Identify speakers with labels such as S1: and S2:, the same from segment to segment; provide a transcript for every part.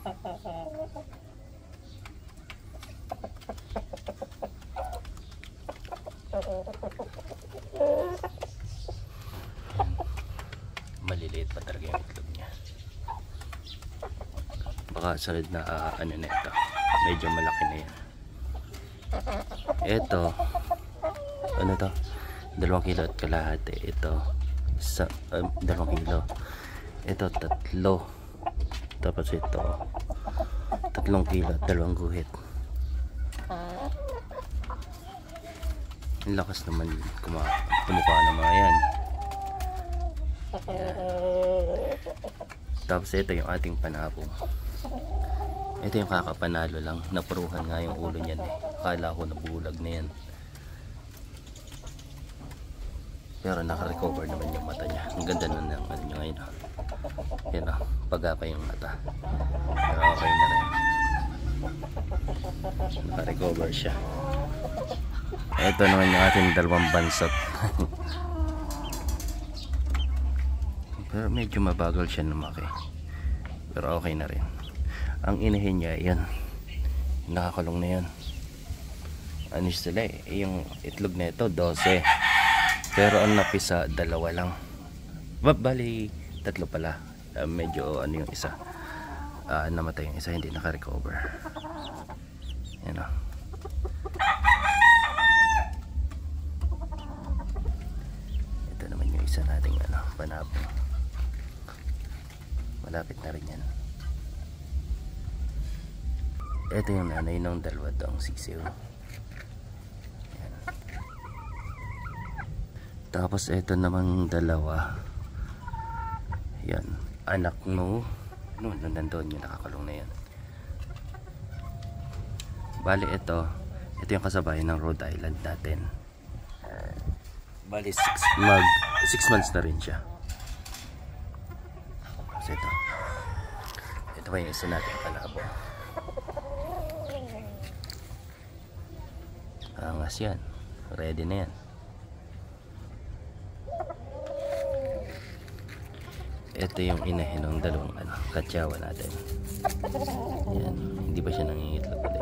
S1: Maliliit pa talaga yung itlog niya. Baka sunod na ano na ito, medyo malaki na yan. Ito ano to, 2 kilo at kalahati. Ito sa 2 kilo. Ito 3. Tapos ito 3 kilo at 2 guhit. Ang lakas naman kumukha ng mga yan. Tapos ito yung ating panabong. Ito yung kakapanalo lang. Napuruhan nga yung ulo niyan eh. Akala ko nabulag na yan. Pero naka-recover naman yung mata niya. Ang ganda na ng ano niya ngayon. Yan o, pagapa yung mata. Pero okay na rin. Naka-recover siya. Ito naman yung ating 2 bansot. Pero medyo mabagal siya lumaki. Pero okay na rin. Ang inahin niya, yan. Nakakulong na yan. Ano sila eh, yung itlog na ito 12. Pero ang napisa 2 lang. Bali 3 pala. Medyo ano yung isa, namatay yung isa, hindi naka-recover. Yan o. Ito naman yung isa nating panabong. Malapit na rin yan. Ito yung nanay ng 2 ang sisiw. Yan. Tapos ito namang 2. Yan, anak mo. Nandun yung nakakulong na yan. Bali ito yung kasabayan ng Rhode Island natin. Bali 6 months na rin siya. Tapos ito pa yung isa natin palabo. Angas yan, ready na yan. Ito yung inahin ng 2 katyawa natin. Yan, hindi pa siya nangingitlog ulit.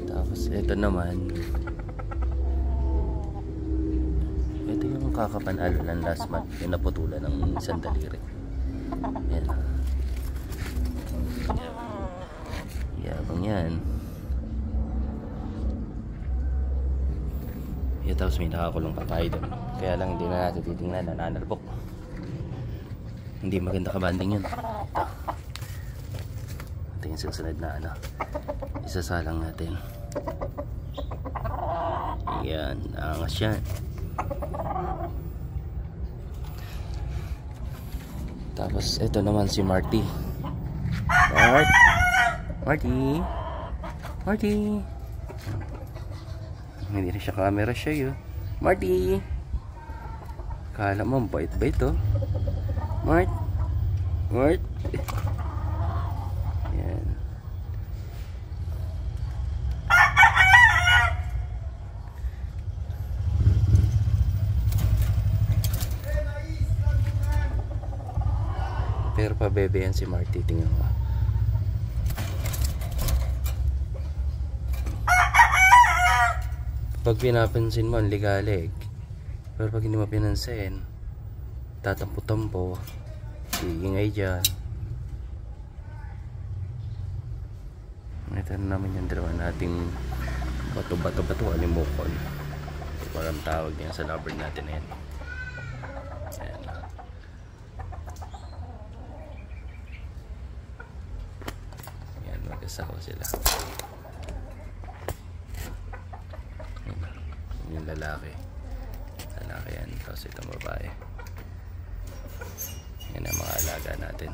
S1: Tapos ito naman, ito yung kakapanalo ng last month, yung naputulan ng isang daliri. Yan. Yabang yan. Tapos may nakakulong papay doon. Kaya lang hindi na natin titingnan, nananalbok. Hindi maganda kabanding yun. Ito yung susunod na isasalang natin. Yan, angas yan. Tapos ito naman si Marty. Marty. Hindi na siya camera siya yun. Marty! Kala mo, bait-bait oh. Mart! Yan. Pero pa bebe yan si Marty, tingnan mo. Pag pinapansin mo, ang ligalig. Pero pag hindi mo pinansin, tatampo-tampo, iingay dyan. Ito na naman yung 2 nating bato-bato, alimokon. Parang tawag niya sa lover natin na yan. Ayan. Ayan, mag-asawa sila. Yung lalaki yan, tapos itong babae. Yan ang mga alaga natin.